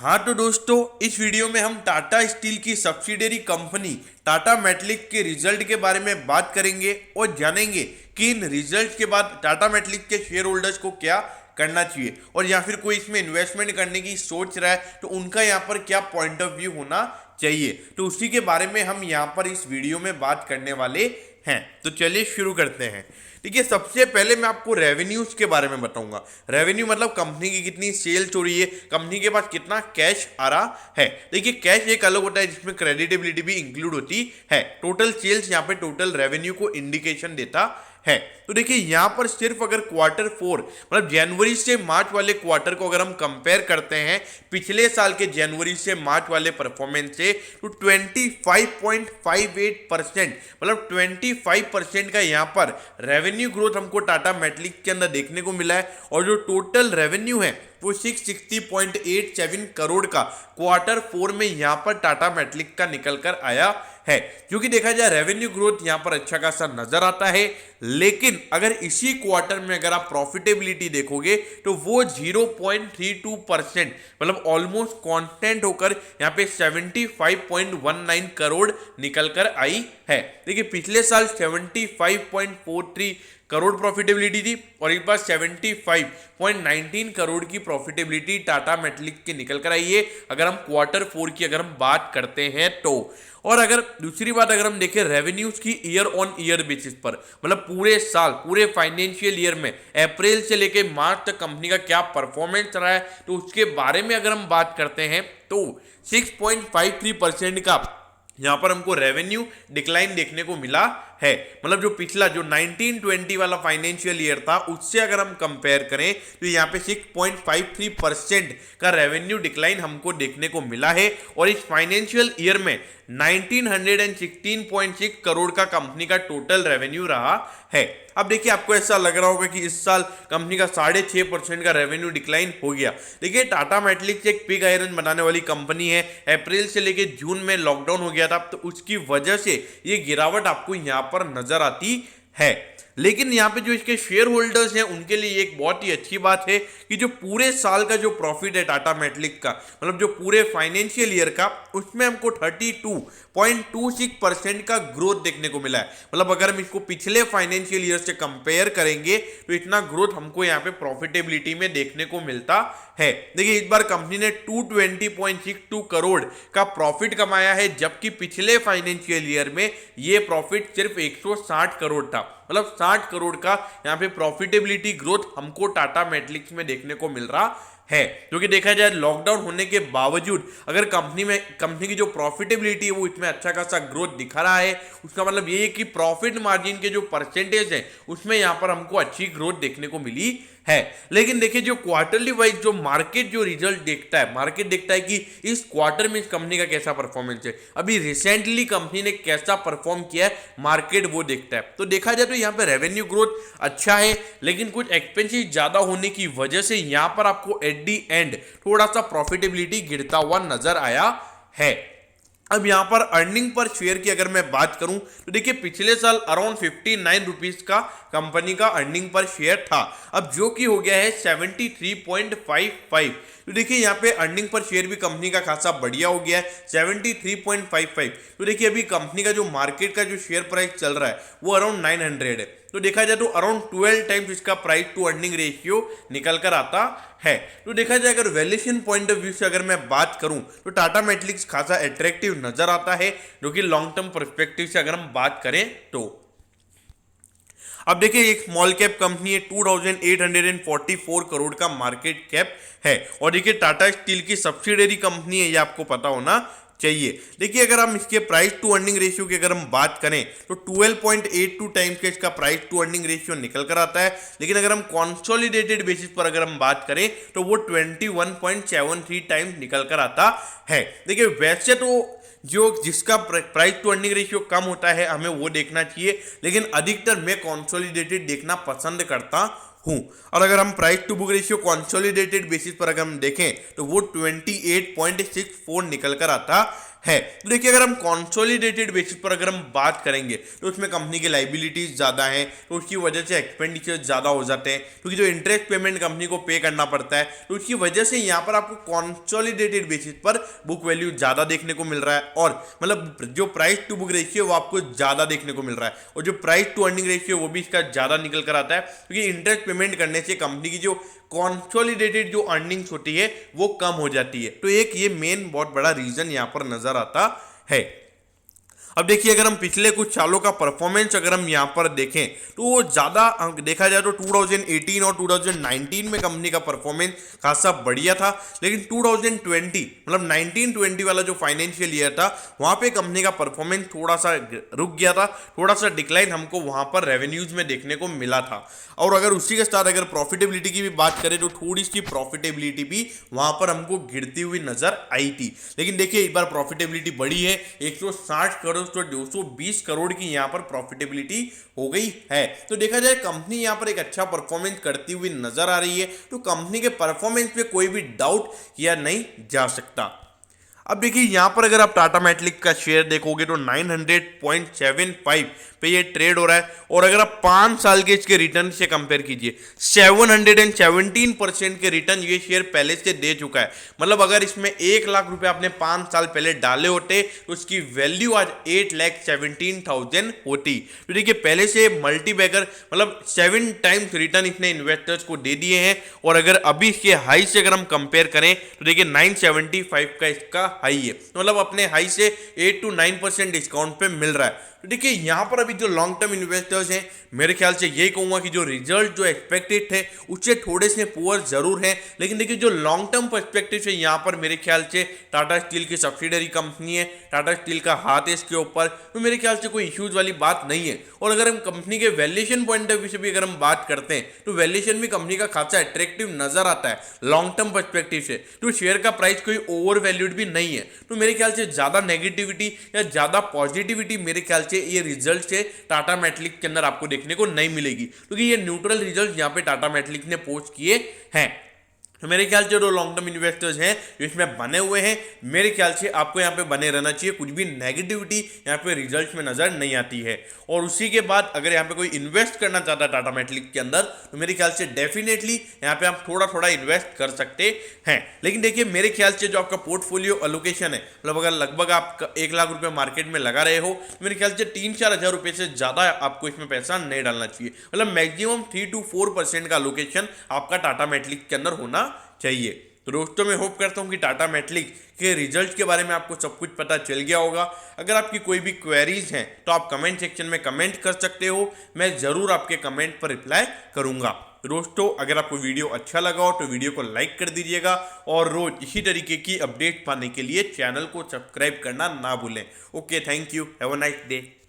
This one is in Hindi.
हाँ तो दोस्तों, इस वीडियो में हम टाटा स्टील की सब्सिडियरी कंपनी टाटा मेटलिक के रिजल्ट के बारे में बात करेंगे और जानेंगे कि इन रिजल्ट के बाद टाटा मेटलिक के शेयर होल्डर्स को क्या करना चाहिए, और या फिर कोई इसमें इन्वेस्टमेंट करने की सोच रहा है तो उनका यहाँ पर क्या पॉइंट ऑफ व्यू होना चाहिए। तो उसी के बारे में हम यहाँ पर इस वीडियो में बात करने वाले हैं। तो चलिए शुरू करते हैं। देखिए, सबसे पहले मैं आपको रेवेन्यूज के बारे में बताऊंगा। रेवेन्यू मतलब कंपनी की कितनी सेल्स हो रही है, कंपनी के पास कितना कैश आ रहा है। देखिए, कैश एक अलग होता है जिसमें क्रेडिटेबिलिटी भी इंक्लूड होती है। टोटल सेल्स यहाँ पे टोटल रेवेन्यू को इंडिकेशन देता है। तो देखिए, यहां पर सिर्फ अगर क्वार्टर 4 मतलब जनवरी से मार्च वाले क्वार्टर को अगर हम कंपेयर करते हैं पिछले साल के जनवरी से मार्च वाले परफॉर्मेंस से, तो 25.58% मतलब 25% का यहां पर रेवेन्यू ग्रोथ हमको टाटा मेटलिक के अंदर देखने को मिला है। और जो टोटल रेवेन्यू है वो 660.87 करोड़ का क्वार्टर 4 में यहां पर टाटा मेटलिक का निकल कर आया है। क्योंकि देखा जाए रेवेन्यू ग्रोथ यहां पर अच्छा खासा नजर आता है, लेकिन अगर इसी क्वार्टर में अगर आप प्रॉफिटेबिलिटी देखोगे तो वो 0.32% मतलब ऑलमोस्ट कांस्टेंट होकर यहां पे 75.19 करोड़ निकल कर आई है। देखिए, पिछले साल 75.43 करोड़ प्रॉफिटेबिलिटी थी और एक बार 75.19 करोड़ की प्रॉफिटेबिलिटी टाटा मेटलिक की निकल कर आई है अगर हम क्वार्टर 4 की अगर हम बात करते हैं तो। और अगर दूसरी बात अगर हम देखें रेवेन्यूज की ईयर ऑन ईयर बेसिस पर, मतलब पूरे साल पूरे फाइनेंशियल ईयर में अप्रैल से लेके मार्च तक कंपनी का क्या परफॉर्मेंस रहा है, तो उसके बारे में अगर हम बात करते हैं तो 6.53% का यहां पर हमको रेवेन्यू डिक्लाइन देखने को मिला है। मतलब जो पिछला जो 1920 वाला फाइनेंशियल ईयर था उससे अगर हम कंपेयर करें तो यहाँ पे 6.53% का रेवेन्यू डिक्लाइन हमको देखने को मिला है। और इस फाइनेंशियल ईयर में 1916.6 करोड़ का कंपनी का टोटल रेवेन्यू रहा है। अब देखिए, आपको ऐसा लग रहा होगा कि इस साल कंपनी का 6.5% का रेवेन्यू डिक्लाइन हो गया। देखिए, टाटा मेटलिक्स एक पिग आयरन बनाने वाली कंपनी है। अप्रैल से लेके जून में लॉकडाउन हो गया था, तो उसकी वजह से ये गिरावट आपको यहाँ पर नजर आती है। लेकिन यहाँ पे जो इसके शेयर होल्डर्स हैं उनके लिए एक बहुत ही अच्छी बात है कि जो पूरे साल का जो प्रॉफिट है टाटा मेटलिक का, मतलब जो पूरे फाइनेंशियल ईयर का, उसमें हमको 32.26% का ग्रोथ देखने को मिला है। मतलब अगर हम इसको पिछले फाइनेंशियल ईयर से कंपेयर करेंगे तो इतना ग्रोथ हमको यहाँ पे प्रॉफिटेबिलिटी में देखने को मिलता है। देखिए, इस बार कंपनी ने 220.62 करोड़ का प्रॉफिट कमाया है, जबकि पिछले फाइनेंशियल ईयर में ये प्रॉफिट सिर्फ 160 करोड़ था। मतलब 60 करोड़ का यहाँ पे प्रॉफिटेबिलिटी ग्रोथ हमको टाटा मेटलिक्स में देखने को मिल रहा है। क्योंकि देखा जाए लॉकडाउन होने के बावजूद अगर कंपनी की जो प्रॉफिटेबिलिटी है वो इसमें अच्छा खासा ग्रोथ दिखा रहा है, उसका मतलब ये है कि प्रॉफिट मार्जिन के जो परसेंटेज है उसमें यहाँ पर हमको अच्छी ग्रोथ देखने को मिली है। लेकिन देखिए, जो क्वार्टरली वाइज जो मार्केट जो रिजल्ट देखता है, मार्केट देखता है कि इस क्वार्टर में इस कंपनी का कैसा परफॉर्मेंस है, अभी रिसेंटली कंपनी ने कैसा परफॉर्म किया है, मार्केट वो देखता है। तो देखा जाए तो यहाँ पे रेवेन्यू ग्रोथ अच्छा है, लेकिन कुछ एक्सपेंसिव ज्यादा होने की वजह से यहाँ पर आपको एट दी एंड थोड़ा सा प्रॉफिटेबिलिटी गिरता हुआ नजर आया है। अब यहां पर अर्निंग पर शेयर की अगर मैं बात करूं तो देखिए, पिछले साल अराउंड 59 रुपीज का कंपनी का अर्निंग पर शेयर था, अब जो कि हो गया है 73.55। तो देखिए, यहाँ पे अर्निंग पर शेयर भी कंपनी का खासा बढ़िया हो गया है 73.55। तो देखिए, अभी कंपनी का जो मार्केट का जो शेयर प्राइस चल रहा है वो अराउंड 900 है। तो देखा जाए तो अराउंड 12 टाइम्स इसका प्राइस टू अर्निंग रेशियो निकल कर आता है। तो देखा जाए अगर वैल्यूएशन पॉइंट ऑफ व्यू से अगर मैं बात करूं तो टाटा मेटलिक्स खासा अट्रैक्टिव नजर आता है, जो कि लॉन्ग टर्म पर्सपेक्टिव से अगर हम बात करें तो। अब देखिए, एक स्मॉल कैप कंपनी है, 2844 करोड़ का मार्केट कैप है। और देखिए, टाटा स्टील की सब्सिडियरी कंपनी है, ये आपको पता होना चाहिए। देखिए, अगर हम इसके प्राइस टू अर्निंग रेशियो की अगर हम बात करें तो 12.82 टाइम्स का इसका प्राइस टू अर्निंग रेशियो निकल कर आता है। लेकिन अगर हम कॉन्सोलिडेटेड बेसिस पर अगर हम बात करें तो वो 21.73 टाइम्स निकल कर आता है। देखिए, वैसे तो जो जिसका प्राइस टू अर्निंग रेशियो कम होता है हमें वो देखना चाहिए, लेकिन अधिकतर मैं कॉन्सोलिडेटेड देखना पसंद करता हूं। और अगर हम price to book ratio consolidated basis पर अगर हम देखें तो वो 28.64 निकल कर आता है। तो देखिए अगर हम कंसोलिडेटेड बेसिस पर अगर हम बात करेंगे तो उसमें कंपनी की लाइबिलिटीज ज़्यादा हैं, तो उसकी वजह से एक्सपेंडिचर ज़्यादा हो जाते हैं, क्योंकि जो इंटरेस्ट पेमेंट कंपनी को पे करना पड़ता है, तो उसकी वजह से यहाँ पर आपको कंसोलिडेटेड बेसिस पर बुक वैल्यू ज़्यादा देखने को मिल रहा है, और मतलब जो प्राइस टू बुक रेशियो वो आपको ज़्यादा देखने को मिल रहा है, और जो प्राइस टू अर्निंग रेशियो वो भी इसका ज़्यादा निकल कर आता है, क्योंकि इंटरेस्ट पेमेंट करने से कंपनी की जो कंसोलिडेटेड जो अर्निंग्स होती है वो कम हो जाती है। तो एक ये मेन बहुत बड़ा रीजन यहां पर नजर आता है। अब देखिए अगर हम पिछले कुछ सालों का परफॉर्मेंस अगर हम यहां पर देखें तो वो ज़्यादा देखा जाए तो 2018 और 2019 में कंपनी का परफॉर्मेंस खासा बढ़िया था, लेकिन 2020 मतलब 19-20 वाला जो फाइनेंशियल ईयर था वहां पे कंपनी का परफॉर्मेंस थोड़ा सा रुक गया था, थोड़ा सा डिक्लाइन हमको वहां पर रेवेन्यूज में देखने को मिला था। और अगर उसी के साथ अगर प्रॉफिटेबिलिटी की भी बात करें तो थोड़ी सी प्रॉफिटेबिलिटी भी वहां पर हमको गिरती हुई नजर आई थी, लेकिन देखिए एक बार प्रॉफिटेबिलिटी बढ़ी है, 160 करोड़ तो 220 करोड़ की यहां पर प्रॉफिटेबिलिटी हो गई है। तो देखा जाए कंपनी यहां पर एक अच्छा परफॉर्मेंस करती हुई नजर आ रही है, तो कंपनी के परफॉर्मेंस पे कोई भी डाउट किया नहीं जा सकता। अब देखिए यहां पर अगर आप टाटा मेटलिक का शेयर देखोगे तो 900.75 पे ये ट्रेड हो रहा है, और अगर आप 5 साल के इसके रिटर्न से कंपेयर कीजिए 717% के रिटर्न ये शेयर पहले से दे चुका है। मतलब अगर इसमें 1 लाख रुपए आपने 5 साल पहले डाले होते तो उसकी वैल्यू आज 8,17,000 होती। तो देखिए पहले से मल्टीबैगर मतलब 7 टाइम्स रिटर्न इसने इन्वेस्टर्स को दे दिए हैं, और अगर अभी इसके हाई से अगर हम कंपेयर करें तो देखिए 975 का इसका हाई है, मतलब अपने हाई से 8 to 9% डिस्काउंट पे मिल रहा है। तो देखिए यहां पर अभी जो लॉन्ग टर्म इन्वेस्टर्स हैं मेरे ख्याल से यही कहूंगा कि जो रिजल्ट जो एक्सपेक्टेड थे उससे थोड़े से पुअर जरूर हैं, लेकिन देखिए जो लॉन्ग टर्म पर्सपेक्टिव से यहां पर मेरे ख्याल से टाटा स्टील की सब्सिडरी कंपनी है, टाटा स्टील का हाथ है इसके ऊपर, तो मेरे ख्याल से कोई इश्यूज वाली बात नहीं है। और अगर हम कंपनी के वैल्यूएशन पॉइंट ऑफ व्यू से भी अगर हम बात करते हैं तो वैल्यूएशन भी कंपनी का खासा अट्रैक्टिव नजर आता है लॉन्ग टर्म पर्सपेक्टिव से, तो शेयर का प्राइस कोई ओवर वैल्यूड भी नहीं है। तो मेरे ख्याल से ज्यादा नेगेटिविटी या ज्यादा पॉजिटिविटी मेरे ख्याल से ये रिजल्ट से टाटा मेटलिक के अंदर आपको देखने को नहीं मिलेगी, क्योंकि ये न्यूट्रल रिजल्ट यहां पे टाटा मेटलिक ने पोस्ट किए हैं। तो मेरे ख्याल से जो लॉन्ग टर्म इन्वेस्टर्स हैं जो इसमें बने हुए हैं, मेरे ख्याल से आपको यहाँ पे बने रहना चाहिए, कुछ भी नेगेटिविटी यहाँ पे रिजल्ट्स में नजर नहीं आती है। और उसी के बाद अगर यहाँ पे कोई इन्वेस्ट करना चाहता है टाटा मेटलिक के अंदर तो मेरे ख्याल से डेफिनेटली यहाँ पे आप थोड़ा थोड़ा इन्वेस्ट कर सकते हैं। लेकिन देखिए मेरे ख्याल से जो आपका पोर्टफोलियो एलोकेशन है, मतलब अगर लगभग आप 1 लाख रुपये मार्केट में लगा रहे हो तो मेरे ख्याल से 3-4 हज़ार रुपये से ज़्यादा आपको इसमें पैसा नहीं डालना चाहिए, मतलब मैक्सिमम 3 to 4% का एलोकेशन आपका टाटा मेटलिक के अंदर होना चाहिए। तो दोस्तों मैं होप करता हूं कि टाटा मेटलिक के रिजल्ट के बारे में आपको सब कुछ पता चल गया होगा। अगर आपकी कोई भी क्वेरीज हैं तो आप कमेंट सेक्शन में कमेंट कर सकते हो, मैं ज़रूर आपके कमेंट पर रिप्लाई करूंगा। दोस्तों अगर आपको वीडियो अच्छा लगा हो तो वीडियो को लाइक कर दीजिएगा, और रोज इसी तरीके की अपडेट पाने के लिए चैनल को सब्सक्राइब करना ना भूलें। Okay, thank you, have a nice day.